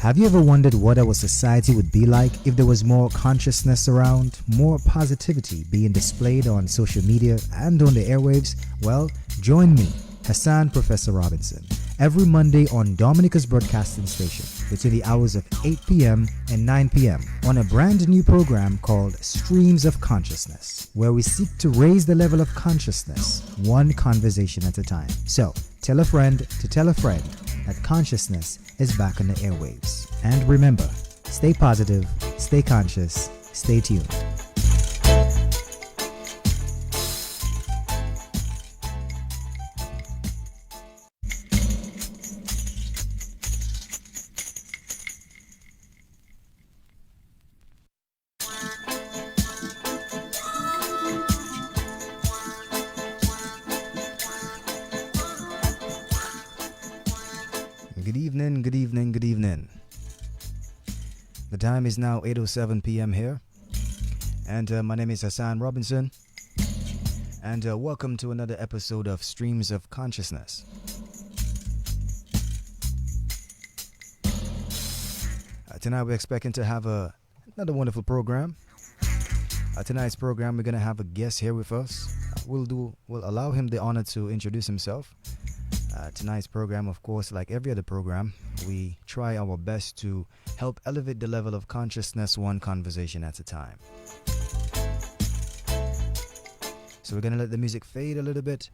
Have you ever wondered what our society would be like if there was more consciousness around, more positivity being displayed on social media and on the airwaves? Well, join me, Hassan Professor Robinson, every Monday on Dominica's broadcasting station between the hours of 8 p.m. and 9 p.m. on a brand new program called Streams of Consciousness, where we seek to raise the level of consciousness one conversation at a time. So, tell a friend to tell a friend that consciousness is back on the airwaves. And remember, stay positive, stay conscious, stay tuned. Good evening, good evening, good evening. The time is now 8:07 p.m. here, and my name is Hassan Robinson, and welcome to another episode of Streams of Consciousness. Tonight we're expecting to have another wonderful program. Tonight's program we're going to have a guest here with us. We'll allow him the honor to introduce himself. Tonight's program, of course, like every other program, we try our best to help elevate the level of consciousness one conversation at a time. So we're going to let the music fade a little bit.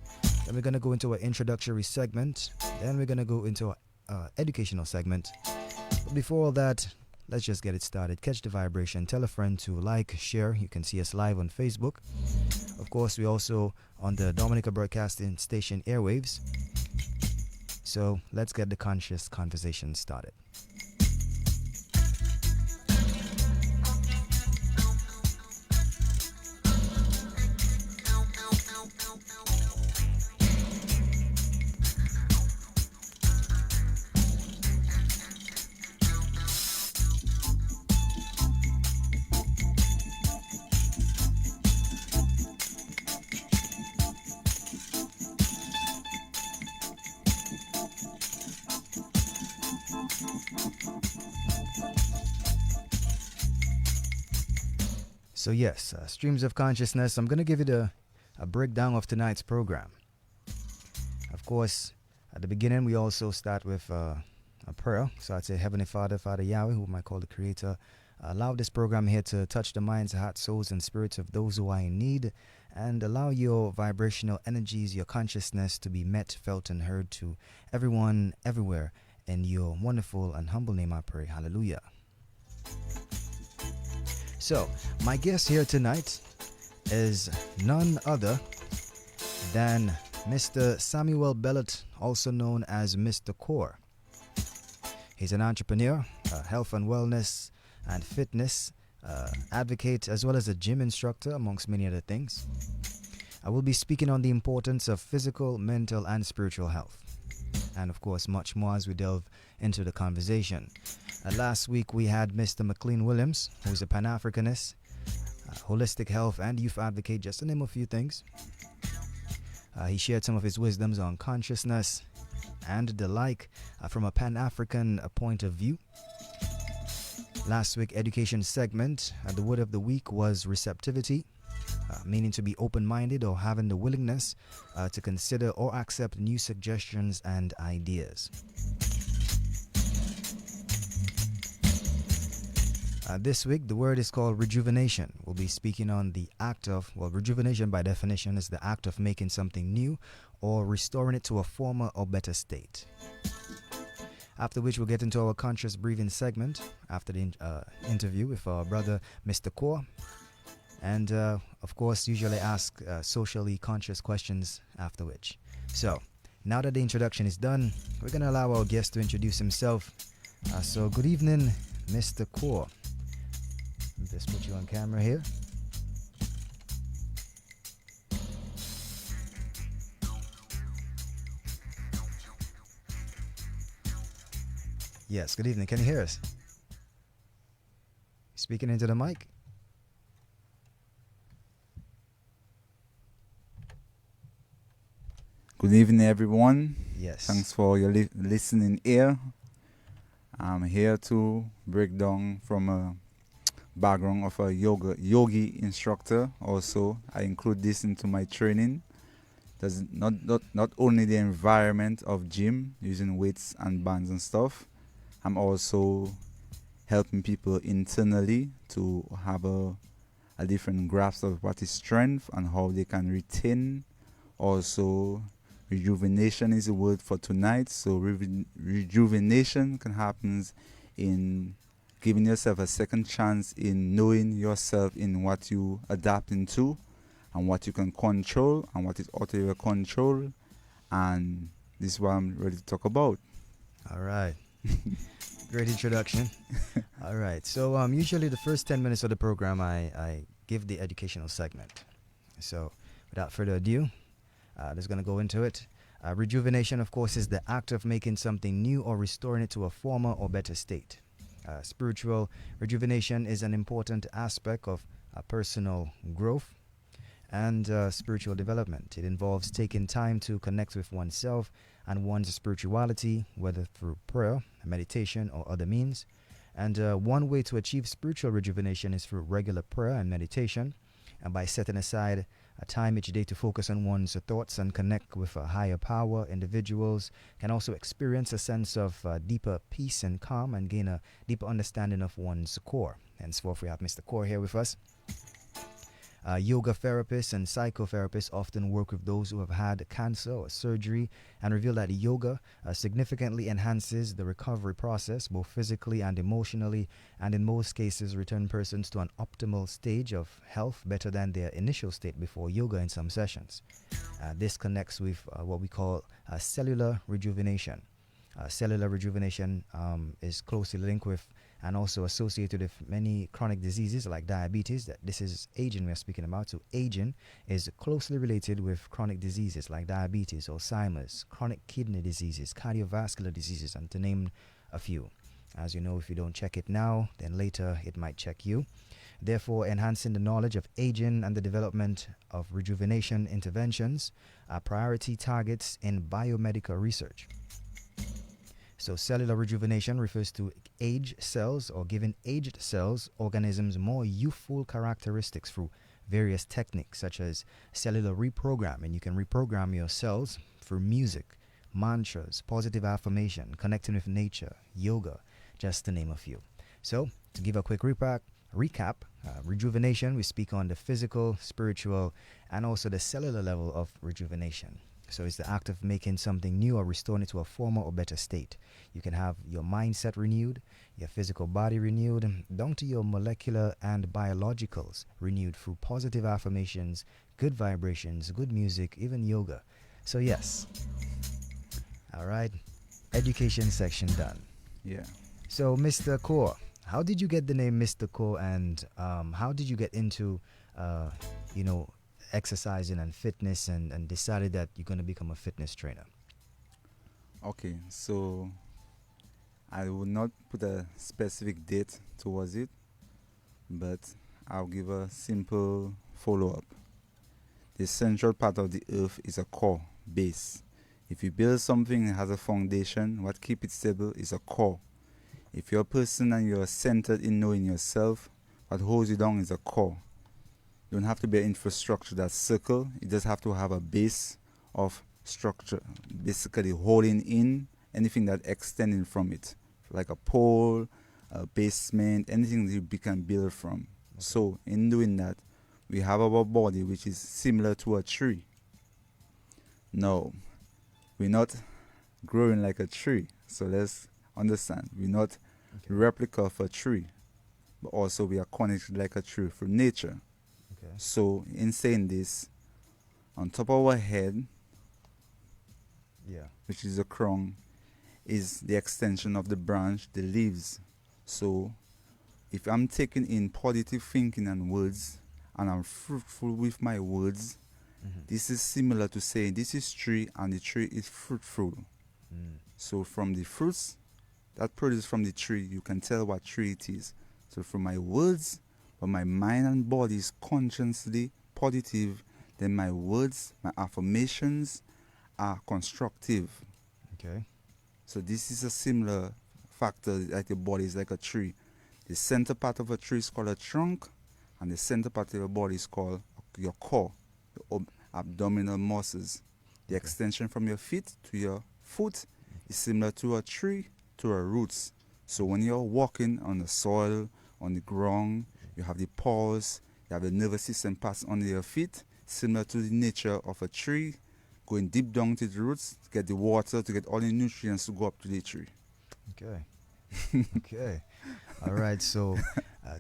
Then we're going to go into an introductory segment. Then we're going to go into an educational segment. But before all that, let's just get it started. Catch the vibration. Tell a friend to like, share. You can see us live on Facebook. Of course, we're also on the Dominica Broadcasting Station airwaves. So let's get the conscious conversation started. So yes, Streams of Consciousness, I'm going to give you a breakdown of tonight's program. Of course, at the beginning, we also start with a prayer. So I'd say, Heavenly Father, Father Yahweh, whom I call the Creator, allow this program here to touch the minds, hearts, souls, and spirits of those who are in need, and allow your vibrational energies, your consciousness to be met, felt, and heard to everyone, everywhere. In your wonderful and humble name I pray. Hallelujah. So, my guest here tonight is none other than Mr. Samuel Bellet, also known as Mr. Core. He's an entrepreneur, health and wellness and fitness advocate, as well as a gym instructor, amongst many other things. I will be speaking on the importance of physical, mental, and spiritual health. And of course, much more as we delve into the conversation. Last week, we had Mr. McLean Williams, who's a Pan-Africanist, holistic health and youth advocate, just to name a few things. He shared some of his wisdoms on consciousness and the like from a Pan-African point of view. Last week, education segment, the word of the week was receptivity, meaning to be open-minded or having the willingness to consider or accept new suggestions and ideas. This week, the word is called rejuvenation. We'll be speaking on the act of, rejuvenation by definition is the act of making something new or restoring it to a former or better state. After which, we'll get into our conscious breathing segment after the interview with our brother, Mr. Core. And, of course, usually ask socially conscious questions after which. So, now that the introduction is done, we're going to allow our guest to introduce himself. So, good evening, Mr. Core. Just put you on camera here. Yes, good evening. Can you hear us? Speaking into the mic. Good evening, everyone. Yes. Thanks for your listening ear. I'm here to break down from a background of a yogi instructor. Also, I include this into my training. Does not only the environment of gym using weights and bands and stuff. I'm also helping people internally to have a different grasp of what is strength and how they can retain. Also, rejuvenation is a word for tonight. So rejuvenation can happen in giving yourself a second chance in knowing yourself in what you adapt into and what you can control and what is out of your control. And this is what I'm ready to talk about. All right. Great introduction. All right. So usually the first 10 minutes of the program, I give the educational segment. So without further ado, just going to go into it. Rejuvenation, of course, is the act of making something new or restoring it to a former or better state. Spiritual rejuvenation is an important aspect of personal growth and spiritual development. It involves taking time to connect with oneself and one's spirituality, whether through prayer, meditation, or other means. And one way to achieve spiritual rejuvenation is through regular prayer and meditation, and by setting aside a time each day to focus on one's thoughts and connect with a higher power. Individuals can also experience a sense of deeper peace and calm and gain a deeper understanding of one's core. Henceforth, we have Mr. Core here with us. Yoga therapists and psychotherapists often work with those who have had cancer or surgery and reveal that yoga significantly enhances the recovery process, both physically and emotionally, and in most cases return persons to an optimal stage of health better than their initial state before yoga in some sessions. This connects with what we call cellular rejuvenation. Cellular rejuvenation is closely linked with and also associated with many chronic diseases like diabetes. That this is aging we are speaking about. So aging is closely related with chronic diseases like diabetes, Alzheimer's, chronic kidney diseases, cardiovascular diseases, and to name a few. As you know, if you don't check it now, then later it might check you. Therefore, enhancing the knowledge of aging and the development of rejuvenation interventions are priority targets in biomedical research. So cellular rejuvenation refers to age cells or giving aged cells organisms more youthful characteristics through various techniques such as cellular reprogramming. You can reprogram your cells through music, mantras, positive affirmation, connecting with nature, yoga, just to name a few. So to give a quick recap, rejuvenation, we speak on the physical, spiritual, and also the cellular level of rejuvenation. So it's the act of making something new or restoring it to a former or better state. You can have your mindset renewed, your physical body renewed, down to your molecular and biologicals renewed through positive affirmations, good vibrations, good music, even yoga. So yes. All right. Education section done. Yeah. So Mr. Core, how did you get the name Mr. Core, and how did you get into, uh, you know, exercising and fitness, and decided that you're going to become a fitness trainer? Okay, so I will not put a specific date towards it, but I'll give a simple follow up. The central part of the earth is a core, base. If you build something that has a foundation, what keeps it stable is a core. If you're a person and you're centered in knowing yourself, what holds you down is a core. You don't have to be an infrastructure that's circle, you just have to have a base of structure, basically holding in anything that extending from it, like a pole, a basement, anything that you can build from. So in doing that, we have our body which is similar to a tree. No, we're not growing like a tree. So let's understand. We're not Okay. replica of a tree, but also we are connected like a tree through nature. Okay. So in saying this, on top of our head, Yeah. which is the crown, is the extension of the branch, the leaves. So if I'm taking in positive thinking and words, and I'm fruitful with my words, Mm-hmm. this is similar to saying this is tree and the tree is fruitful. Mm. So from the fruits that produce from the tree, you can tell what tree it is. So from my words, when my mind and body is consciously positive, then my words, my affirmations are constructive. Okay. So this is a similar factor like your body is like a tree. The center part of a tree is called a trunk, and the center part of your body is called your core, the abdominal muscles. The Okay. extension from your feet to your foot is similar to a tree to a roots. So when you're walking on the soil, on the ground, you have the paws, you have the nervous system pass under your feet, similar to the nature of a tree, going deep down to the roots to get the water, to get all the nutrients to go up to the tree. Okay. Okay. All right. So,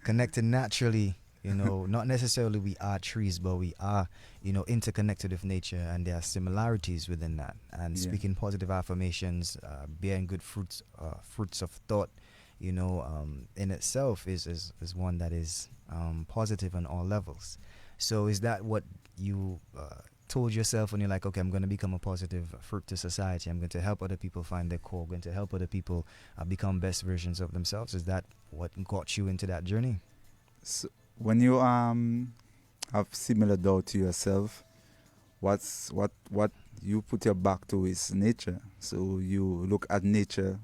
connected naturally, not necessarily we are trees, but we are, interconnected with nature, and there are similarities within that. And Yeah. speaking positive affirmations, bearing good fruits of thought, in itself is one that is positive on all levels. So, is that what you told yourself when you're like, okay, I'm going to become a positive fruit to society. I'm going to help other people find their core. Going to help other people become best versions of themselves. Is that what got you into that journey? So when you have similar doubt to yourself, what you put your back to is nature. So you look at nature,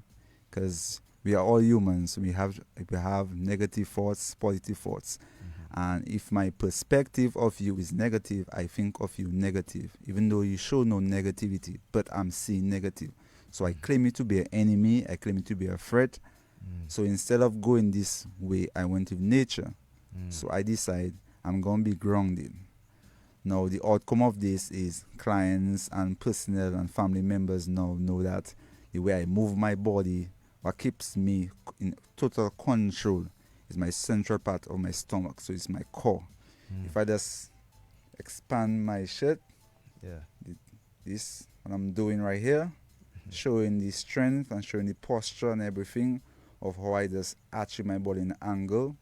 because we are all humans. We have negative thoughts, positive thoughts. And if my perspective of you is negative, I think of you negative, even though you show no negativity, but I'm seeing negative. So I claim you to be an enemy, I claim you to be a threat. So instead of going this way, I went with nature. So I decide I'm going to be grounded. Now, the outcome of this is clients and personnel and family members now know that the way I move my body, what keeps me in total control, is my central part of my stomach. So it's my core. If I just expand my shirt, Yeah. this, what I'm doing right here, showing the strength and showing the posture and everything of how I just achieve my body in an angle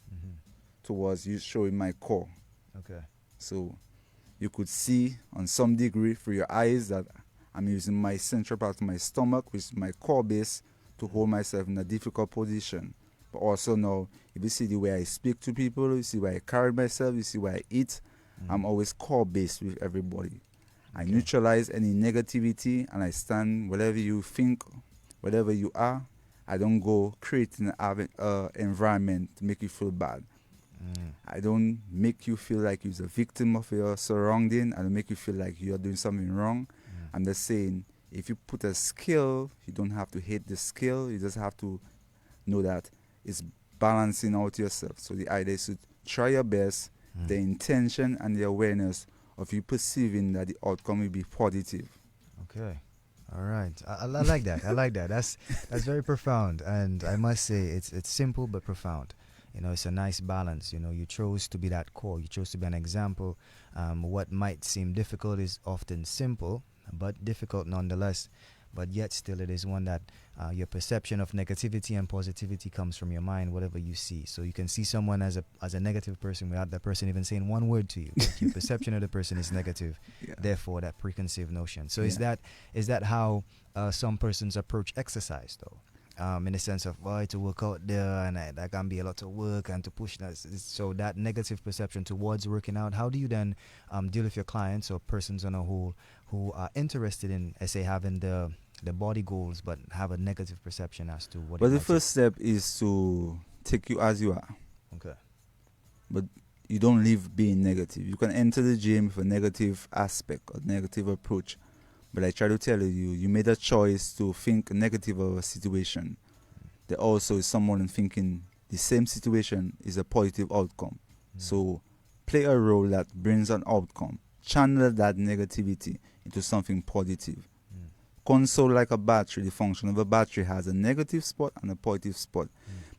towards you showing my core. Okay. So you could see on some degree through your eyes that I'm using my central part of my stomach, which is my core base, to hold myself in a difficult position. But also now, if you see the way I speak to people, you see where I carry myself, you see where I eat, I'm always core based with everybody. I Okay. neutralize any negativity, and I stand whatever you think, whatever you are. I don't go creating an environment to make you feel bad. I don't make you feel like you're a victim of your surrounding. I don't make you feel like you are doing something wrong. I'm just saying, if you put a skill, you don't have to hate the skill. You just have to know that it's balancing out yourself. So the idea is to try your best, the intention and the awareness of you perceiving that the outcome will be positive. Okay. All right. I like that. I like that. That's very profound, and I must say it's simple but profound. It's a nice balance. You chose to be that core. You chose to be an example. What might seem difficult is often simple, but difficult nonetheless. But yet still it is one that your perception of negativity and positivity comes from your mind, whatever you see. So you can see someone as a negative person without that person even saying one word to you. But your perception of the person is negative. Yeah. Therefore, that preconceived notion. So Yeah. is that how some persons approach exercise, though? In the sense of, to work out there, and that can be a lot of work and to push that. So that negative perception towards working out, how do you then deal with your clients or persons on a whole who are interested in, say, having the body goals but have a negative perception as to what But it the might first step is to take you as you are. take? Okay. But you don't live being negative. You can enter the gym with a negative aspect or negative approach. But I try to tell you, you made a choice to think negative of a situation. There also is someone thinking the same situation is a positive outcome. So play a role that brings an outcome. Channel that negativity into something positive. Console like a battery. The function of a battery has a negative spot and a positive spot.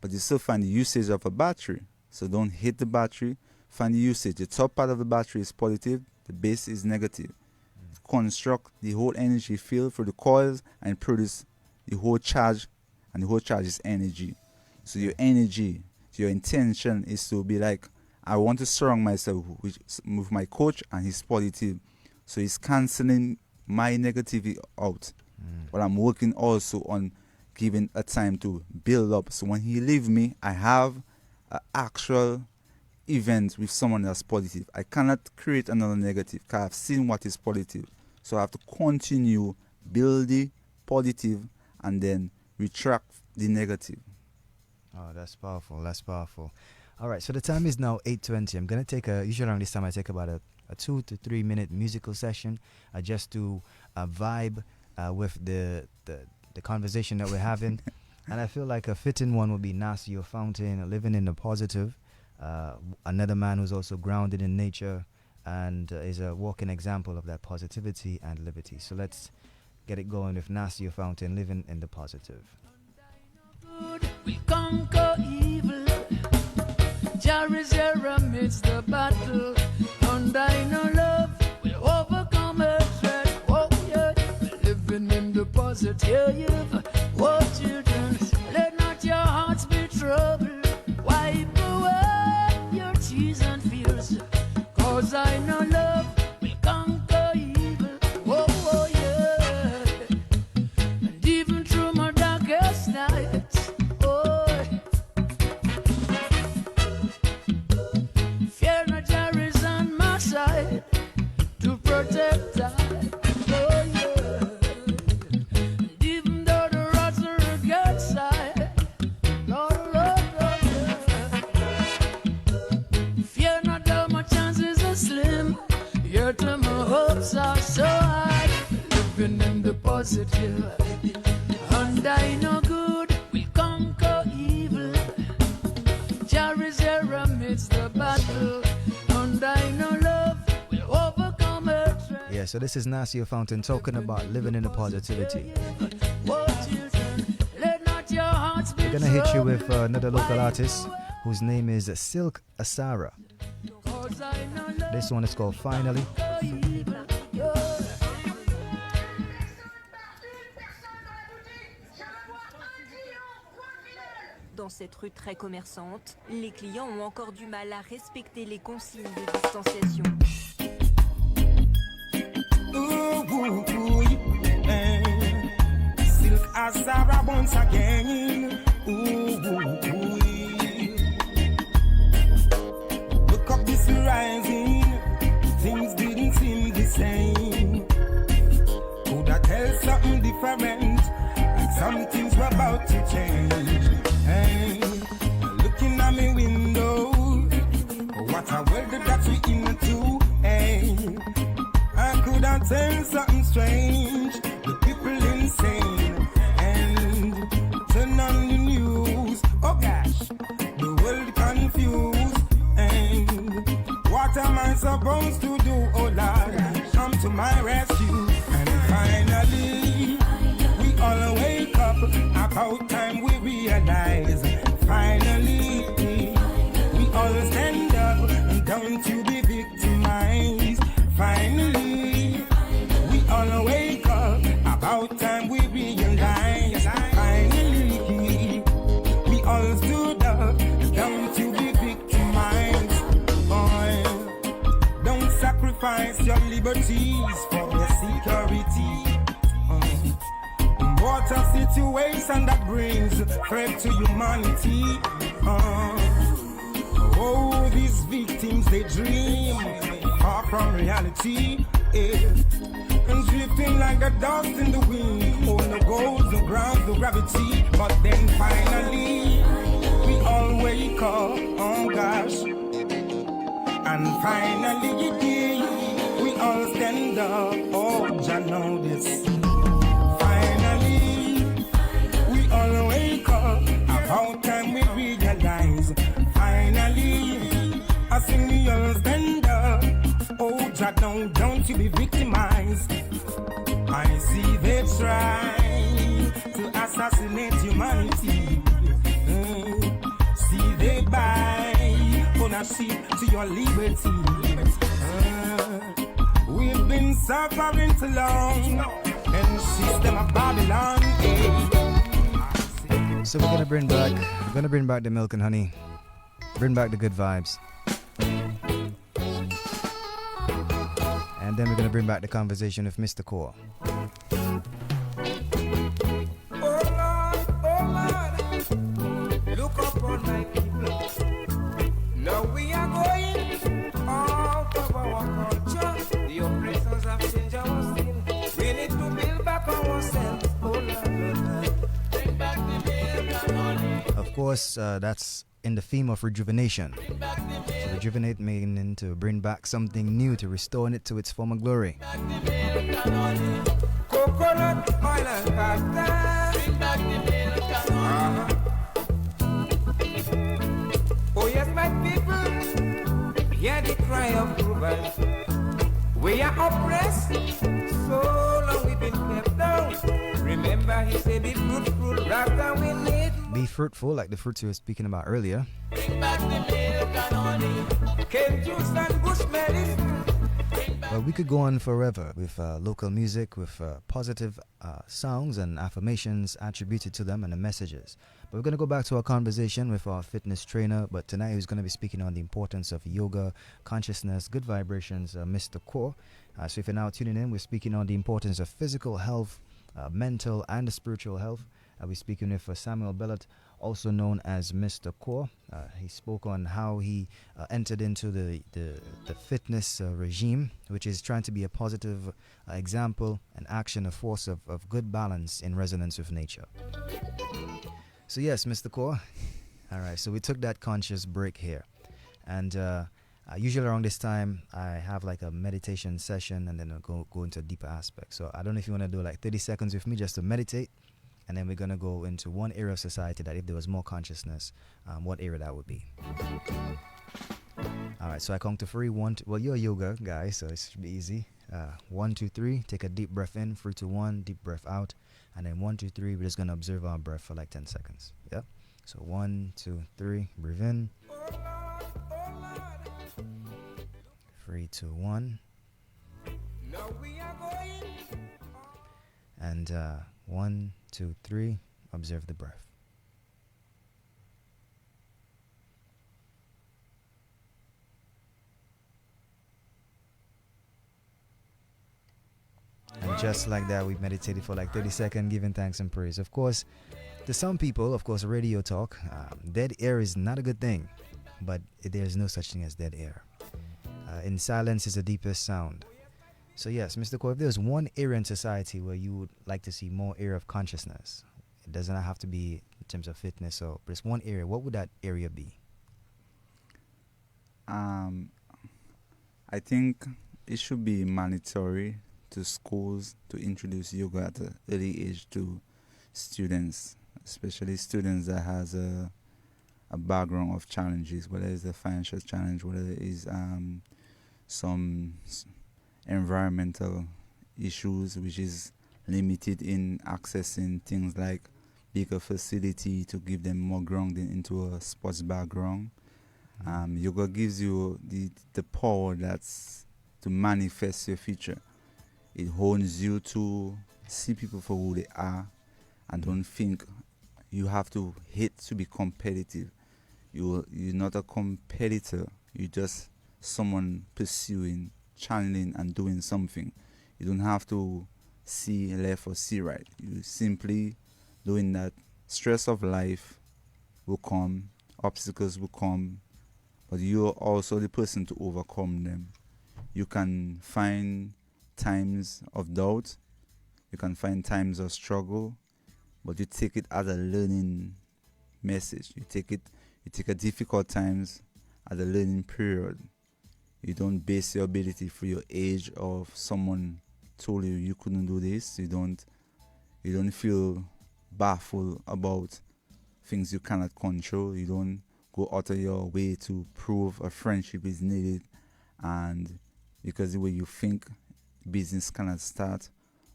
But you still find the usage of a battery. So don't hit the battery. Find the usage. The top part of the battery is positive. The base is negative. Construct the whole energy field for the coils and produce the whole charge, and the whole charge is energy. So your energy, your intention is to be like, I want to surround myself with my coach, and he's positive. So he's canceling my negativity out. But I'm working also on giving a time to build up. So when he leave me, I have an actual event with someone that's positive. I cannot create another negative because I've seen what is positive. So I have to continue, build the positive, and then retract the negative. Oh, that's powerful. That's powerful. All right, so the time is now 8:20. I'm gonna take a. Usually around this time, I take about a 2 to 3 minute musical session, just to vibe with the conversation that we're having. And I feel like a fitting one would be Nasio Fountain, living in the positive. Another man who's also grounded in nature and is a walking example of that positivity and liberty. So let's get it going with Nasio Fountain, living in the positive. We conquer evil. Jah is here amidst the battle. And I know love will overcome hatred. Oh yeah, living in the positive. What you do, let not your hearts be troubled. Wipe away your tears and fears. Cause I know love will conquer evil. Oh, oh yeah. And even through my darkest nights, oh, fear not, Jah is on my side to protect I. Oh yeah. And even though the rods are against side, Lord, Lord, Lord, yeah. Fear not, though my chances are slim. Yet my hopes are so high. Living in the positive. And I know good will conquer evil. Jah is here amidst the battle. And I know love will overcome hatred. Yeah, so this is Nasio Fountain talking about living in the positivity. What you do, let not your hearts be We're gonna hit you with troubled. another local artist whose name is Silk Asara. Cause I know love This one is called Finally. will evil. Yeah. Dans cette rue très commerçante, les clients ont encore du mal à respecter les consignes de distanciation. Silk Asara once again. Look up this rising, things didn't seem the same. Could I tell something different? Like some things were about to change. Hey, looking at me window, what a world that we into. Hey, I could have tell something strange. The people insane. And turn on the news. Oh gosh, the world confused. And what am I supposed to do? Oh Lord, come to my rescue. And finally, we all wake up. About time we realize. Finally, we all stand up. Don't you be victimized. Finally, we all wake up. About time we realize. Finally, we all stood up. Don't you be victimized. Boy, don't sacrifice your liberties for your security. What a situation that brings threat to humanity. Oh, these victims, they dream far from reality. And drifting like a dust in the wind. Oh, no goes the ground, the gravity. But then finally, we all wake up. Oh gosh. And finally, we all stand up. Oh, Jah know this. Finally, we all wake up. About time we realize. Finally, I sing we all stand up. Oh, Jah, don't you be victimized. I see they try to assassinate humanity. See they buy ownership to your liberty. We've been suffering too long, and system of Babylon. So we're gonna bring back the milk and honey, bring back the good vibes, and then we're gonna bring back the conversation with Mr. Core. Oh Lord, look upon my people. Now we are going out of our culture. The oppressors have changed our sin. We need to build back ourselves. Oh Lord, Lord, Lord. Bring back the course, that's in the theme of rejuvenation. So rejuvenate meaning to bring back something new, to restoring it to its former glory. Coconut oil and pasta. Oh yes, my people, hear the cry of Reuben. We are oppressed, so long we've been kept down. Remember, he said, be fruitful, rather we need. Be fruitful, like the fruits we were speaking about earlier. Bring back the milk and honey. Cane juice and bush medicine. Well, we could go on forever with local music, with positive songs and affirmations attributed to them and the messages. But we're going to go back to our conversation with our fitness trainer. But tonight he's going to be speaking on the importance of yoga, consciousness, good vibrations, Mr. Core. So if you're now tuning in, we're speaking on the importance of physical health, mental and spiritual health. We're speaking with Samuel Belot, also known as Mr. Core. He spoke on how he entered into the fitness regime, which is trying to be a positive example and action, a force of good balance in resonance with nature. So yes, Mr. Core. All right, so we took that conscious break here. And usually around this time, I have like a meditation session and then I'll go into a deeper aspect. So I don't know if you want to do like 30 seconds with me just to meditate. And then we're going to go into one area of society that if there was more consciousness, what area that would be. All right, so I count to three. Well, you're a yoga guy, so it should be easy. 1, 2, 3. Take a deep breath in. 3, 2, 1. Deep breath out. And then 1, 2, 3. We're just going to observe our breath for like 10 seconds. Yeah? So 1, 2, 3. Breathe in. 3, 2, 1. And 1, 2, 3. Observe the breath. And just like that, we meditated for like 30 seconds, giving thanks and praise. Of course, to some people, of course, radio talk, dead air is not a good thing, but there's no such thing as dead air. In silence is the deepest sound. So yes, Mr. Core, if there's one area in society where you would like to see more area of consciousness, it doesn't have to be in terms of fitness, or but it's one area, what would that area be? I think it should be mandatory to schools to introduce yoga at an early age to students, especially students that has a background of challenges, whether it's a financial challenge, whether it is some environmental issues, which is limited in accessing things like bigger facility to give them more grounding into a sports background. Yoga gives you the power that's to manifest your future. It hones you to see people for who they are and don't think you have to hate to be competitive. You're not a competitor. You're just someone pursuing, channeling and doing something. You don't have to see left or see right. You simply doing that. Stress of life will come, obstacles will come, but you're also the person to overcome them. You can find times of doubt, you can find times of struggle, but you take it as a learning message. You take a difficult times as a learning period. You don't base your ability for your age of someone told you couldn't do this. You don't feel baffled about things you cannot control. You don't go out of your way to prove a friendship is needed, and because the way you think business cannot start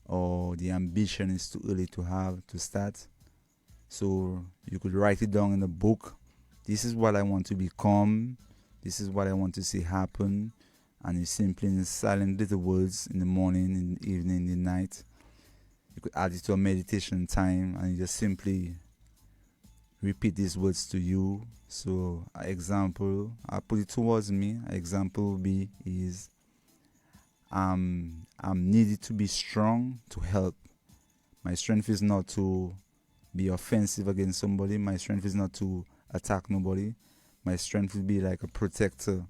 or the ambition is too early to start. So you could write it down in a book. This is what I want to become. This is what I want to see happen. And you simply in silent little words in the morning, in the evening, in the night. You could add it to a meditation time and you just simply repeat these words to you. So an example, I'll put it towards me. An example will be is I'm needed to be strong to help. My strength is not to be offensive against somebody. My strength is not to attack nobody. My strength will be like a protector.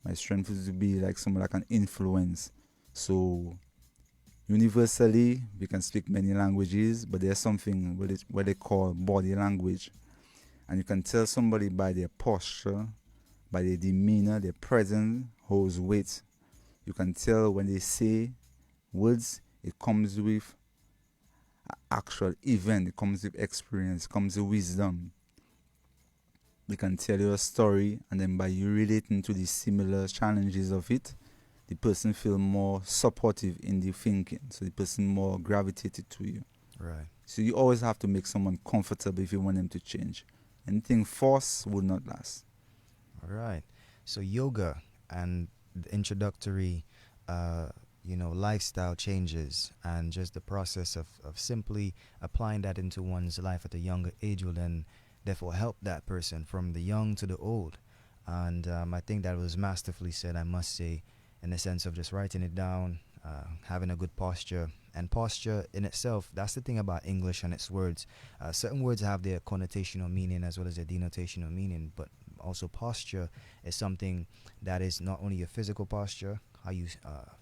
My strength is to be like someone that can influence. So universally, we can speak many languages, but there's something what they call body language. And you can tell somebody by their posture, by their demeanor, their presence holds weight. You can tell when they say words, it comes with actual event, it comes with experience, it comes with wisdom. They can tell you a story, and then by you relating to the similar challenges of it, the person feel more supportive in the thinking, so the person more gravitated to you. Right. So you always have to make someone comfortable if you want them to change. Anything forced will not last. All right. So yoga and the introductory, lifestyle changes and just the process of simply applying that into one's life at a younger age will then therefore help that person from the young to the old. And I think that was masterfully said, I must say, in the sense of just writing it down, having a good posture. And posture in itself, that's the thing about English and its words. Certain words have their connotational meaning as well as their denotational meaning, but also posture is something that is not only your physical posture, how you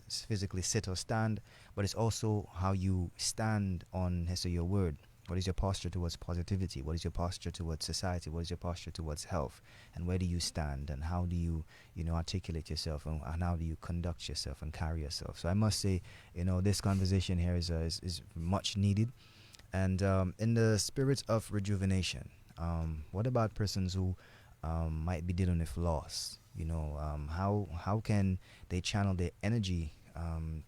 physically sit or stand, but it's also how you stand on your word. What is your posture towards positivity? What is your posture towards society? What is your posture towards health? And where do you stand? And how do you, articulate yourself? And how do you conduct yourself and carry yourself? So I must say, this conversation here is much needed. And in the spirit of rejuvenation, what about persons who might be dealing with loss? How can they channel their energy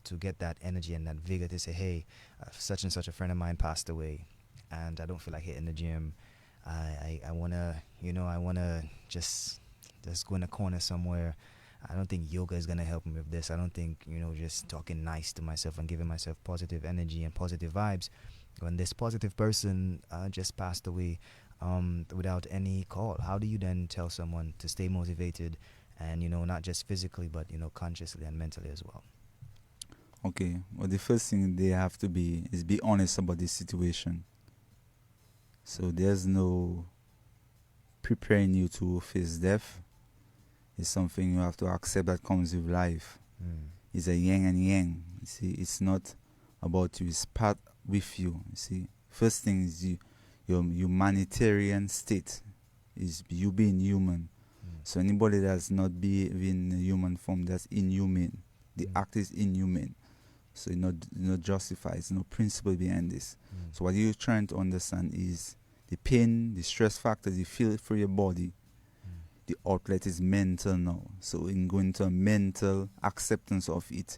to get that energy and that vigor to say, hey, such and such a friend of mine passed away, and I don't feel like hitting the gym. I wanna just go in a corner somewhere. I don't think yoga is gonna help me with this. I don't think just talking nice to myself and giving myself positive energy and positive vibes when this positive person just passed away without any call. How do you then tell someone to stay motivated and not just physically but consciously and mentally as well? Okay, well, the first thing they have to be honest about the situation. So there's no preparing you to face death. It's something you have to accept that comes with life. It's a yin and yang. You see, it's not about you. It's part with you. You see, first thing is your humanitarian state is you being human. So anybody that's not being a human form, that's inhumane. The act is inhumane. So it's not justified. There's no principle behind this. So what you're trying to understand is the pain, the stress factors you feel for your body. The outlet is mental now. So in going to a mental acceptance of it,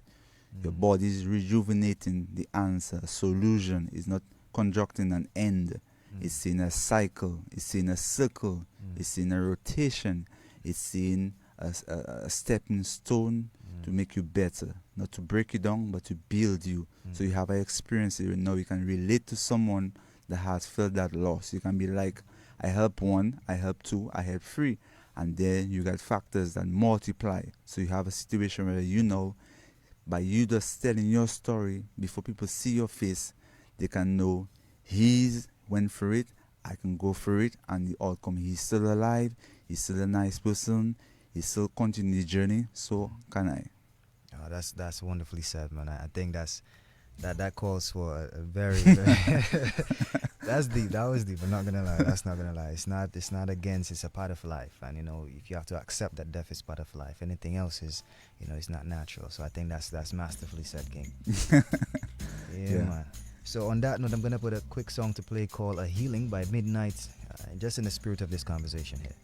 your body is rejuvenating the answer. Solution is not conjuncting an end. It's in a cycle. It's in a circle. It's in a rotation. It's in a stepping stone to make you better, not to break you down, but to build you. So you have an experience here now. You can relate to someone that has felt that loss. You can be like, I help one, I help two, I help three, and then you got factors that multiply. So you have a situation where by you just telling your story before people see your face, they can know he's went for it, I can go for it, and the outcome, he's still alive, he's still a nice person, he still continue the journey, so can I. Oh, that's wonderfully said, man. I think that calls for a very, very that's deep. That was deep. I'm not gonna lie. That's not gonna lie. It's not against. It's a part of life, and if you have to accept that death is part of life, anything else is, it's not natural. So I think that's masterfully said, King. Yeah, man. So on that note, I'm gonna put a quick song to play called "A Healing" by Midnight, just in the spirit of this conversation here.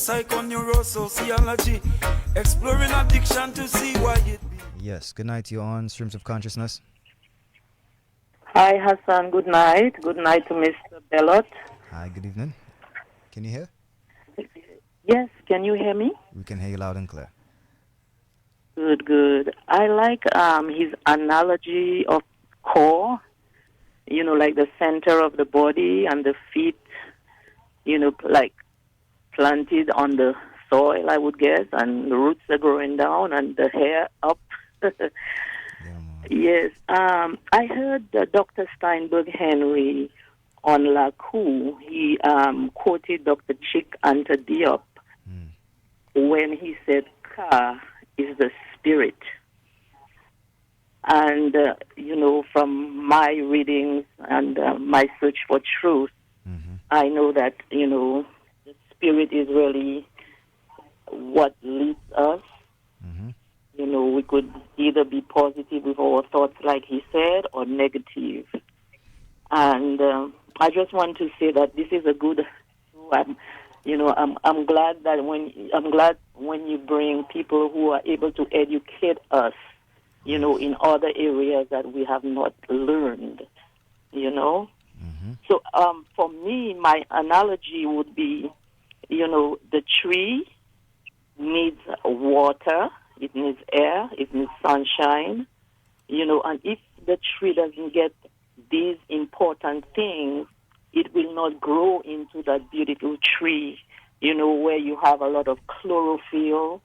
Psychoneurosociology, exploring addiction to see why it be. Yes, good night. You're on Streams of Consciousness. Hi, Hassan. Good night. Good night to Mr. Bellot. Hi, good evening. Can you hear? Yes, can you hear me? We can hear you loud and clear. Good. I like his analogy of core, like the center of the body and the feet, like planted on the soil, I would guess, and the roots are growing down and the hair up. Yeah, man. Yes. I heard Dr. Steinberg Henry on Laku. He quoted Dr. Chick Anta Diop when he said, Ka is the spirit. And, from my readings and my search for truth, I know that, the spirit is really what leads us. We could either be positive with our thoughts, like he said, or negative. And I just want to say that this is a good. I'm glad that when you bring people who are able to educate us, in other areas that we have not learned, So for me, my analogy would be, the tree needs water, it needs air, it needs sunshine, and if the tree doesn't get these important things, it will not grow into that beautiful tree, where you have a lot of chlorophyll,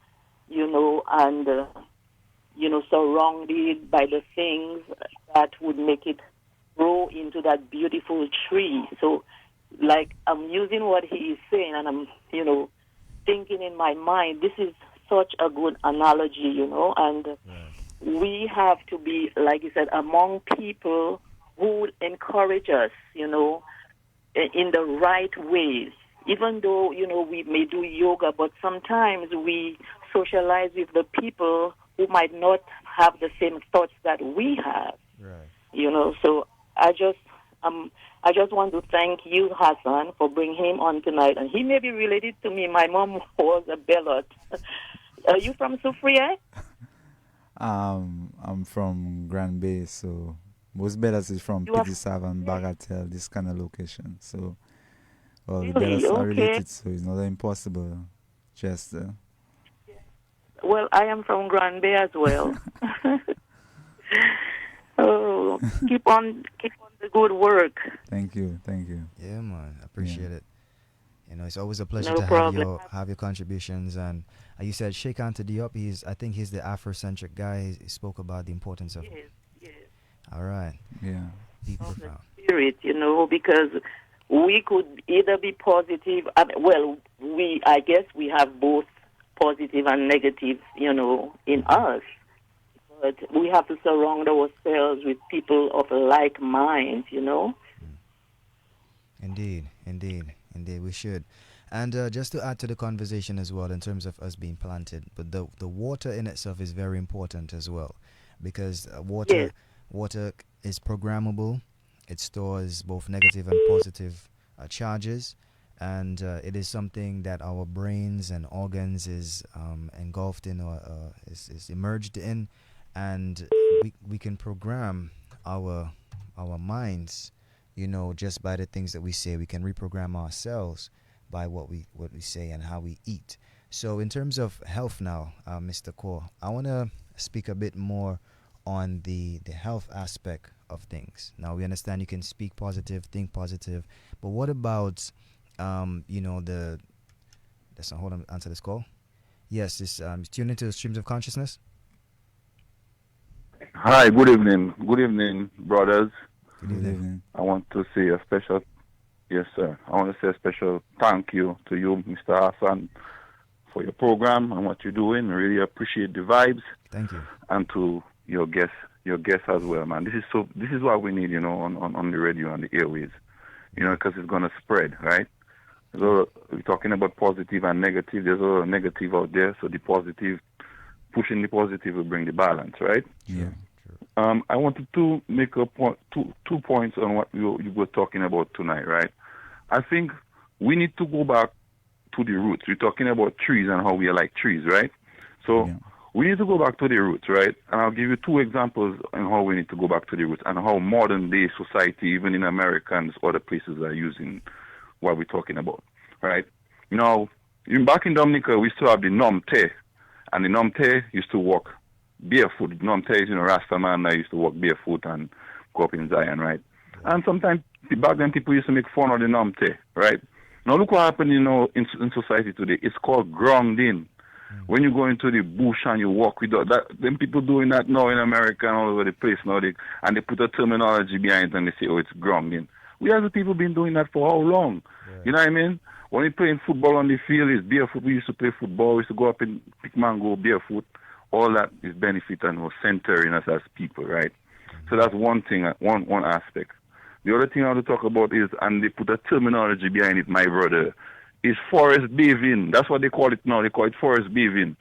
and, surrounded by the things that would make it grow into that beautiful tree. So, like, I'm using what he is saying, and I'm, thinking in my mind, this is such a good analogy, and we have to be, like you said, among people who would encourage us, in the right ways. Even though, we may do yoga, but sometimes we socialize with the people who might not have the same thoughts that we have. Right. So I just want to thank you, Hassan, for bringing him on tonight. And he may be related to me. My mom was a Bellot. Are you from Soufriere? I'm from Grand Bay, so most Bellas is from Petit-Save and Bagatelle, this kind of location. So, well, the Bellas are related, so it's not impossible. Just. Well, I am from Grand Bay as well. Oh, keep on the good work. Thank you. Yeah, man, I appreciate it. It's always a pleasure No to problem. have your contributions. And you said Sheikh Anta Diop. I think he's the Afrocentric guy. He spoke about the importance of. Yes. All right. Yeah. Deep profound. Spirit, because we could either be positive. I guess we have both positive and negative, in us. But we have to surround ourselves with people of like mind, Indeed, we should. And just to add to the conversation as well, in terms of us being planted, but the water in itself is very important as well, because water is programmable. It stores both negative and positive charges, and it is something that our brains and organs is engulfed in or is emerged in, and we can program our minds, just by the things that we say. We can reprogram ourselves by what we say and how we eat. So in terms of health now, Mr. Kaur, I want to speak a bit more on the health aspect of things. Now, we understand you can speak positive, think positive, but what about hold on, answer this call. Yes, this tune into Streams of Consciousness. Hi, good evening. Good evening, brothers. Good evening. I want to say a special, yes, sir. I want to say a special thank you to you, Mr. Hassan, for your program and what you're doing. I really appreciate the vibes. Thank you. And to your guests as well, man. This is what we need, on the radio and the airways, because it's gonna spread, right? So we're talking about positive and negative. There's a lot of negative out there, so the positive, pushing the positive will bring the balance, right? Yeah. I wanted to make a point, two points on what you were talking about tonight, right? I think we need to go back to the roots. We're talking about trees and how we are like trees, right? So we need to go back to the roots, right? And I'll give you two examples on how we need to go back to the roots and how modern day society, even in America and other places, are using what we're talking about, right? Back in Dominica, we still have the Nomte, and the Nomte used to walk barefoot. Nomte is, Rasta man that used to walk barefoot and go up in Zion, right? And sometimes back then people used to make fun of the Nomte, right? Now look what happened, in society today. It's called grounding. When you go into the bush and you walk without that, then people doing that now in America and all over the place now, and they put a terminology behind it and they say, oh, it's grounding. We as the people been doing that for how long? Yeah. You know what I mean? When we playing football on the field, it's barefoot. We used to play football. We used to go up and pick mango barefoot. All that is benefit and was centering us as people, right? So that's one thing, one aspect. The other thing I want to talk about is, and they put a terminology behind it, my brother, is forest bathing. That's what they call it now. They call it forest bathing.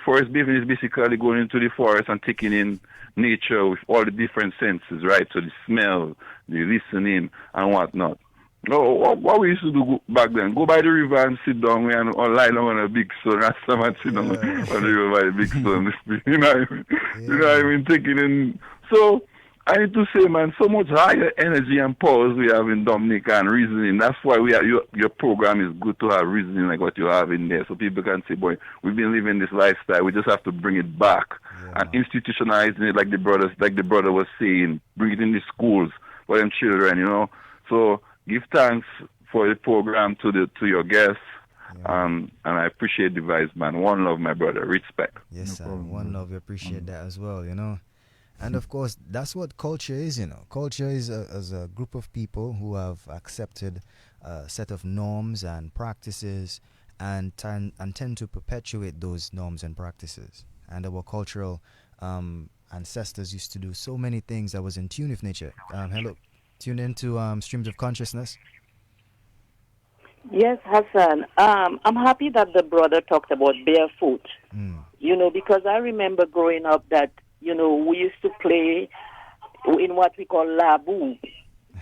Forest bathing is basically going into the forest and taking in nature with all the different senses, right? So the smell, the listening, and whatnot. No, what we used to do back then, go by the river and sit down or lie down on a big stone. That's someone sit down on the river by the big stone. You know what I mean? Yeah. You know what I mean? Taking in. So I need to say, man, so much higher energy and powers we have in Dominica and reasoning. That's why your program is good to have reasoning like what you have in there. So people can say, boy, we've been living this lifestyle. We just have to bring it back and institutionalize it like the brother was saying. Bring it in the schools for them children, So give thanks for the program to your guests. Yeah. And I appreciate the advice, man. One love, my brother. Respect. Yes, sir. One love. We appreciate that as well, And of course, that's what culture is, Culture is a group of people who have accepted a set of norms and practices and tend to perpetuate those norms and practices. And our cultural ancestors used to do so many things that was in tune with nature. Hello, tune into Streams of Consciousness. Yes, Hassan. I'm happy that the brother talked about barefoot, because I remember growing up that, we used to play in what we call labu,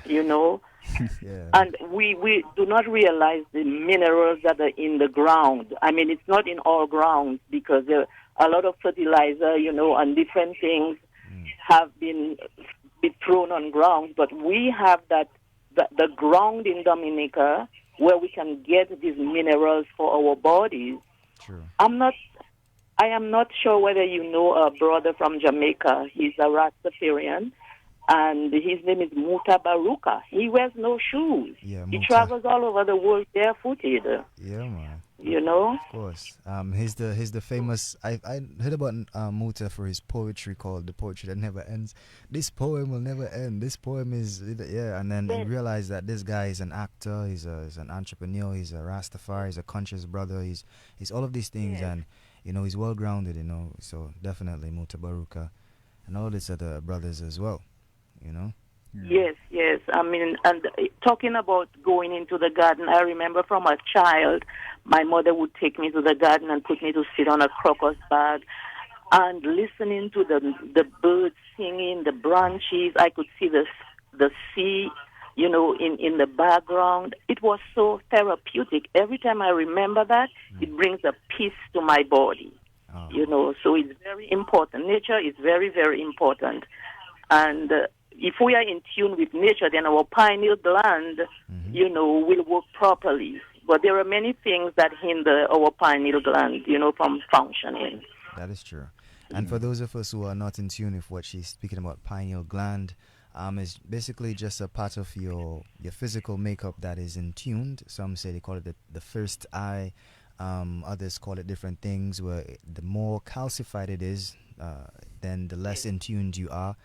Yeah. And we do not realize the minerals that are in the ground. I mean, it's not in all grounds because there are a lot of fertilizer, and different things have been thrown on ground. But we have the ground in Dominica where we can get these minerals for our bodies. True. I am not sure whether you know a brother from Jamaica. He's a Rastafarian, and his name is Muta Baruka. He wears no shoes. Yeah, he travels all over the world barefooted. Yeah, man. Of course. He's the famous. I heard about Muta for his poetry called "The Poetry That Never Ends." This poem will never end. This poem is and then you realize that this guy is an actor. He's an entrepreneur. He's a Rastafari. He's a conscious brother. He's all of these things and. He's well grounded, so definitely Muta Baruka and all these other brothers as well, Yeah. Yes. I mean, and talking about going into the garden, I remember from a child, my mother would take me to the garden and put me to sit on a crocus bag and listening to the birds singing, the branches. I could see the sea, in the background. It was so therapeutic. Every time I remember that, it brings a peace to my body. So it's very important. Nature is very, very important. And if we are in tune with nature, then our pineal gland, will work properly. But there are many things that hinder our pineal gland, from functioning. That is true. And for those of us who are not in tune with what she's speaking about, pineal gland, is basically just a part of your physical makeup that is in tuned. Some say they call it the first eye. Others call it different things. Where the more calcified it is, then the less in tuned you are.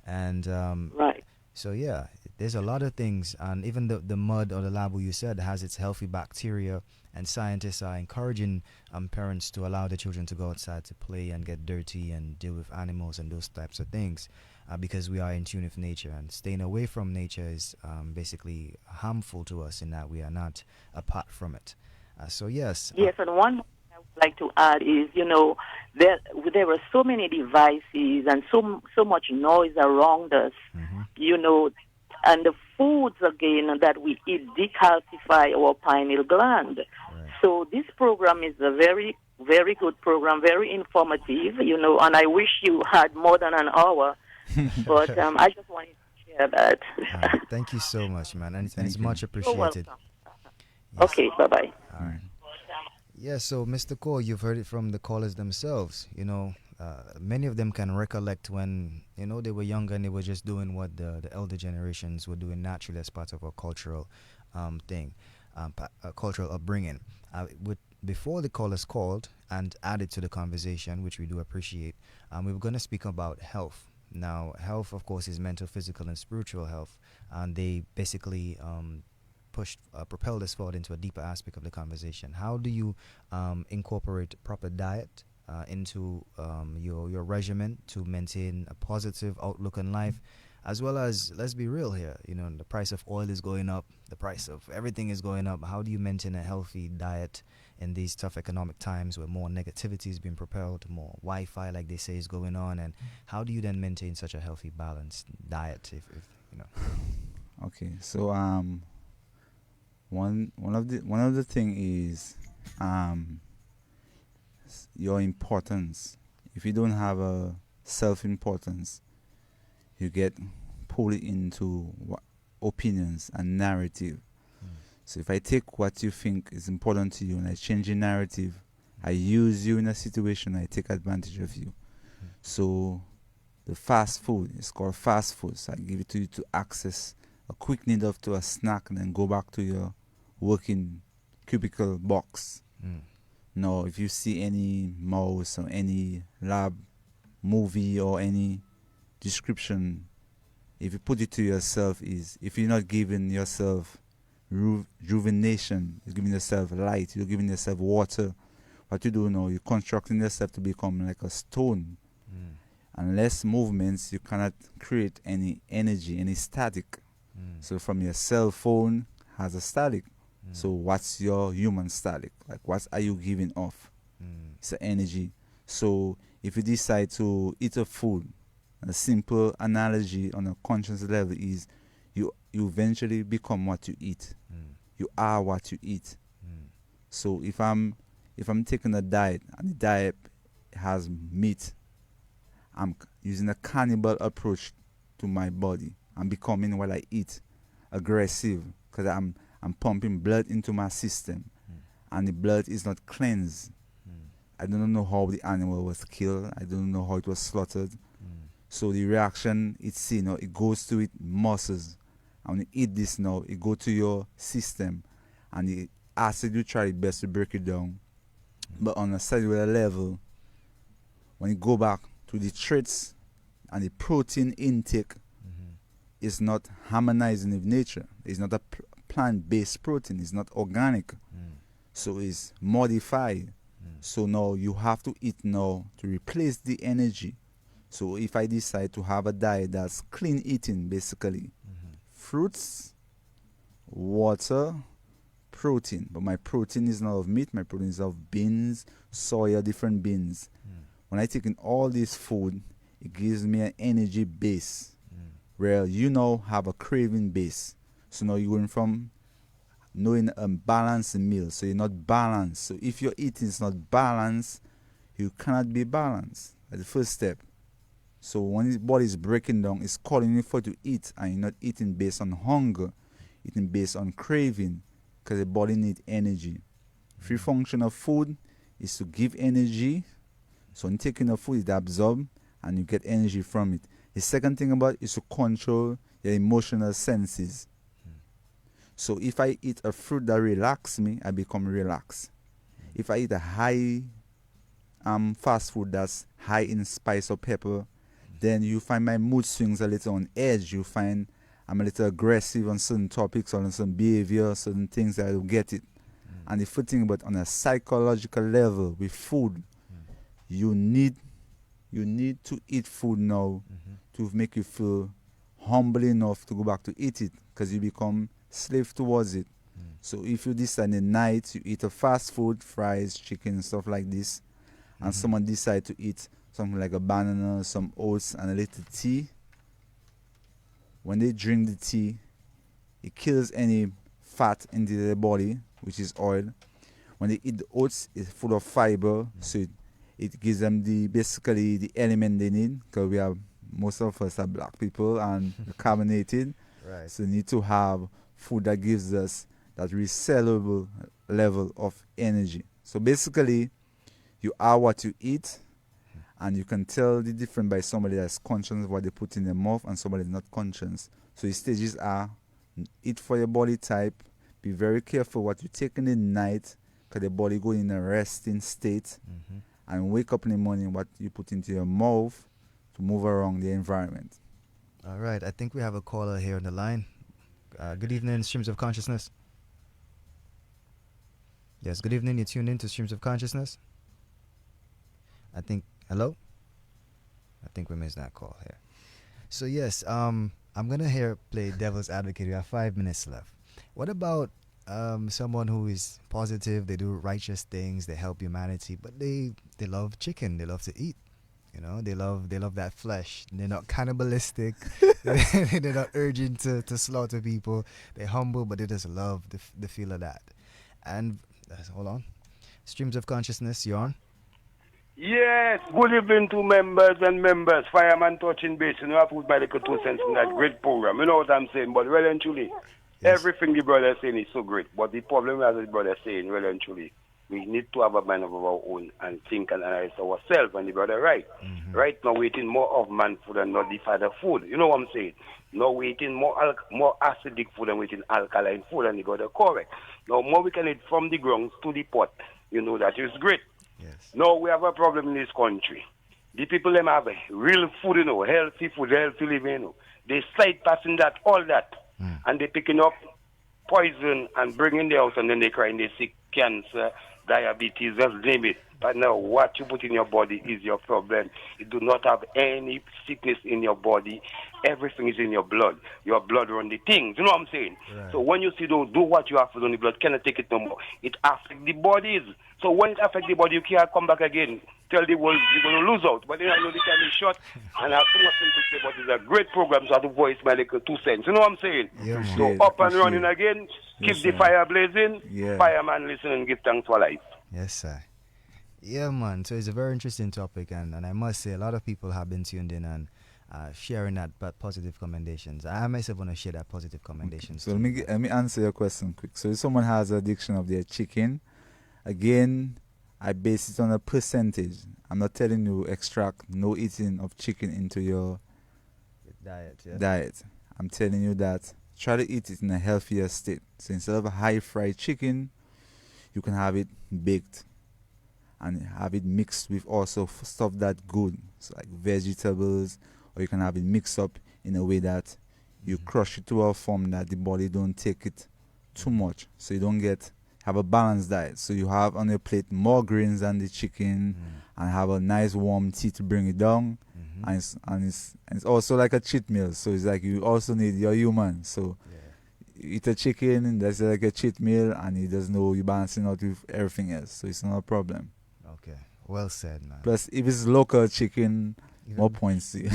And right. So yeah, there's a lot of things, and even the mud or the labu you said has its healthy bacteria. And scientists are encouraging parents to allow their children to go outside to play and get dirty and deal with animals and those types of things. Because we are in tune with nature, and staying away from nature is basically harmful to us in that we are not apart from it. So yes. Yes, and one I would like to add is, there are so many devices and so much noise around us, and the foods again that we eat decalcify our pineal gland. Right. So this program is a very, very good program, very informative, and I wish you had more than an hour. But I just wanted to share that. Thank you so much, man. And it's much appreciated. Yes. Okay, bye-bye. All right. Yeah, so Mr. Cole, you've heard it from the callers themselves. Many of them can recollect when, they were younger and they were just doing what the elder generations were doing naturally as part of a cultural thing. cultural upbringing. Before the callers called and added to the conversation, which we do appreciate, we were going to speak about health. Now, health, of course, is mental, physical, and spiritual health, and they basically propelled us forward into a deeper aspect of the conversation. How do you incorporate proper diet into your regimen to maintain a positive outlook on life, as well as, let's be real here, the price of oil is going up, the price of everything is going up. How do you maintain a healthy diet in these tough economic times where more negativity is being propelled, more Wi-Fi, like they say, is going on, and how do you then maintain such a healthy, balanced diet? If Okay, so one of the thing is your importance. If you don't have a self-importance, you get pulled into opinions and narrative. So if I take what you think is important to you and I change your narrative, I use you in a situation, I take advantage of you. So the fast food is called fast food. So I give it to you to access a quick need of to a snack and then go back to your working cubicle box. Now, if you see any mouse or any lab movie or any description, if you put it to yourself, is if you're not giving yourself rejuvenation, you're giving yourself light, you're giving yourself water, what you do now, you're constructing yourself to become like a stone. Unless movements, you cannot create any energy, any static. So from your cell phone has a static. So what's your human static? Like what are you giving off? It's the energy. So if you decide to eat a food, a simple analogy on a conscious level is you eventually become what you eat. You are what you eat. So if I'm taking a diet and the diet has meat, I'm using a cannibal approach to my body. I'm becoming what I eat, aggressive, because I'm pumping blood into my system, and the blood is not cleansed. I don't know how the animal was killed. I don't know how it was slaughtered. So the reaction, it's it goes to it muscles. And when you eat this now, it go to your system, and the acid you try your best to break it down. But on a cellular level, when you go back to the traits and the protein intake, is not harmonizing with nature. It's not a plant-based protein. It's not organic. So it's modified. So now you have to eat now to replace the energy. So if I decide to have a diet that's clean eating, basically, fruits, water, protein. But my protein is not of meat. My protein is of beans, soya, different beans. When I take in all this food, it gives me an energy base, where you now have a craving base. So now you're going from knowing a balanced meal. So you're not balanced. So if your eating is not balanced, you cannot be balanced. That's the first step. So when your body is breaking down, it's calling you for to eat, and you're not eating based on hunger, eating based on craving, because the body needs energy. Free function of food is to give energy. So in taking the food, it absorbs and you get energy from it. The second thing about it is to control your emotional senses. So if I eat a fruit that relaxes me, I become relaxed. If I eat a high fast food that's high in spice or pepper, then you find my mood swings a little on edge. You find I'm a little aggressive on certain topics or on some behavior, certain things that I don't get it. And the first thing about on a psychological level with food, you need to eat food now to make you feel humble enough to go back to eat it, because you become slave towards it. So if you decide in the night you eat a fast food, fries, chicken, stuff like this, and someone decide to eat something like a banana, some oats, and a little tea, when they drink the tea, it kills any fat into their body, which is oil. When they eat the oats, it's full of fiber, so it gives them basically the element they need, because most of us are black people and carbonated. Right. So you need to have food that gives us that resellable level of energy. So basically, you are what you eat, and you can tell the difference by somebody that's conscious of what they put in their mouth and somebody that's not conscious. So the stages are: eat for your body type, be very careful what you take in the night, because the body go in a resting state, and wake up in the morning what you put into your mouth to move around the environment. All right, I think we have a caller here on the line. Good evening, Streams of Consciousness. Yes, good evening. You tuned in to Streams of Consciousness. Hello? I think we missed that call here. So yes, I'm gonna play devil's advocate. We have 5 minutes left. What about someone who is positive? They do righteous things. They help humanity, but they love chicken. They love to eat. You know, they love that flesh. They're not cannibalistic. They're not urging to slaughter people. They're humble, but they just love the feel of that. And hold on, Streams of Consciousness, you're on. Yes, good evening to members and members. Fireman touching base. You know, I put my little 2 cents in that great program. You know what I'm saying? But well and truly, everything the brother is saying is so great. But the problem as the brother is saying, well and truly, we need to have a mind of our own and think and analyze ourselves. And the brother right. Right now, we're eating more of man food and not the father food. You know what I'm saying? Now we're eating more acidic food and we're eating alkaline food, and the brother correct. Now more we can eat from the grounds to the pot. You know, that is great. Yes. Now we have a problem in this country. The people them have real food, you know, healthy food, healthy living, you know. They side passing that, all that, and they picking up poison and bringing it out, and then they crying, they sick cancer, diabetes, just name it. But now what you put in your body is your problem. You do not have any sickness in your body. Everything is in your blood. Your blood run the things. You know what I'm saying? Right. So when you see those do what you have to do in the blood, cannot take it no more. It affects the bodies. So when it affects the body, you can't come back again. Tell the world you're going to lose out. But then I know they can be short. And I have so much to say, but it's a great program, so I have to voice my little 2 cents. You know what I'm saying? Yeah, so up and running again. Keep the fire blazing. Yeah. Fireman listen and give thanks for life. Yes, sir. Yeah, man. So it's a very interesting topic, and I must say a lot of people have been tuned in and sharing that positive commendations. I myself want to share that positive commendations. So let me answer your question quick. So if someone has addiction of their chicken, again, I base it on a percentage. I'm not telling you extract no eating of chicken into your diet. I'm telling you that try to eat it in a healthier state. So instead of a high fried chicken, you can have it baked and have it mixed with also stuff that good, so like vegetables, or you can have it mixed up in a way that you crush it to a form that the body don't take it too much, so you don't have a balanced diet. So you have on your plate more greens than the chicken, and have a nice warm tea to bring it down, and it's also like a cheat meal. So it's like you also need your human. So you eat a chicken, that's like a cheat meal, and you just know you're balancing out with everything else. So it's not a problem. Okay, well said, man. Plus, if it's local chicken, more points to you.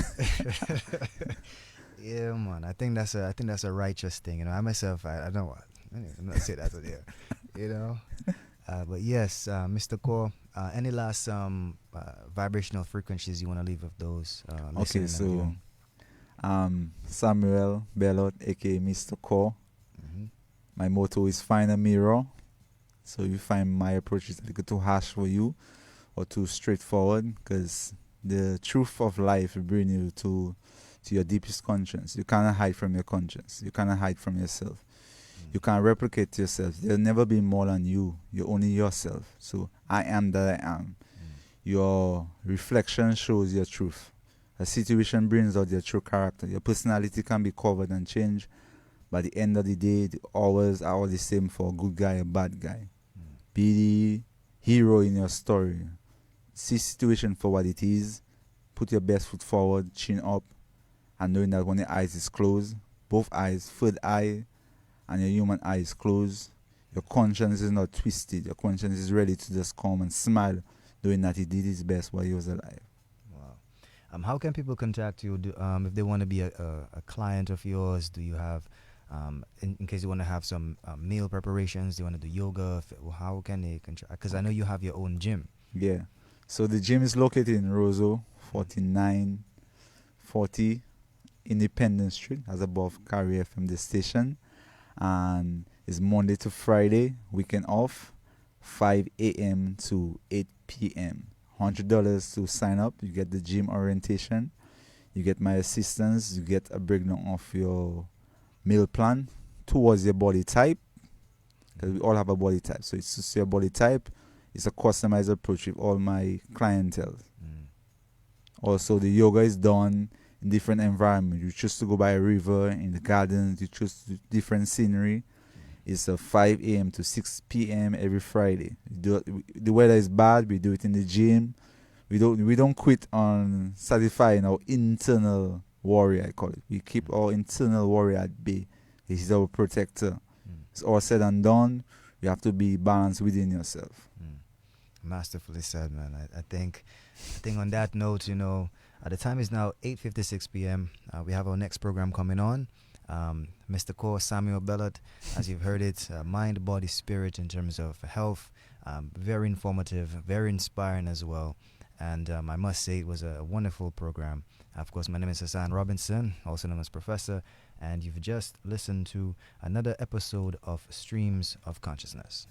Yeah, man. I think that's a righteous thing. You know, I myself, I don't want. I'm not say that here. You know, but yes, Mr. Core. Any last vibrational frequencies you want to leave with those? Okay, so Samuel Bellot, aka Mr. Core. My motto is find a mirror. So you find my approach is a little too harsh for you or too straightforward, because the truth of life will bring you to your deepest conscience. You cannot hide from your conscience. You cannot hide from yourself. You can't replicate yourself. There'll never be more than you. You're only yourself. So I am that I am. Your reflection shows your truth. A situation brings out your true character. Your personality can be covered and changed. By the end of the day, the hours are all the same for a good guy, a bad guy. Be the hero in your story. See situation for what it is. Put your best foot forward, chin up, and knowing that when your eyes is closed, both eyes, third eye, and your human eye is closed, your conscience is not twisted. Your conscience is ready to just come and smile, knowing that he did his best while he was alive. Wow. How can people contact you if they want to be a client of yours? Do you have, in case you want to have some meal preparations, do you want to do yoga? How can they contact? Because I know you have your own gym. Yeah. So the gym is located in Roseau, 4940 Independence Street, as above Carry FM, the station. And it's Monday to Friday, weekend off, 5 a.m. to 8 p.m. $100 to sign up. You get the gym orientation. You get my assistance. You get a breakdown of your meal plan towards your body type. because we all have a body type. So it's to see your body type. It's a customized approach with all my clientele. Also, the yoga is done in different environments. You choose to go by a river, in the gardens. You choose different scenery. It's 5 a.m. to 6 p.m. every Friday. The weather is bad. We do it in the gym. We don't quit on satisfying our internal warrior, I call it. We keep our internal warrior at bay. He's our protector. It's all said and done. You have to be balanced within yourself. Masterfully said, man. I think on that note, the time is now 8:56 p.m. We have our next program coming on. Mr. Core, Samuel Bellott, as you've heard it, mind, body, spirit in terms of health. Very informative, very inspiring as well. And I must say it was a wonderful program. Of course, my name is Hassan Robinson, also known as Professor, and you've just listened to another episode of Streams of Consciousness.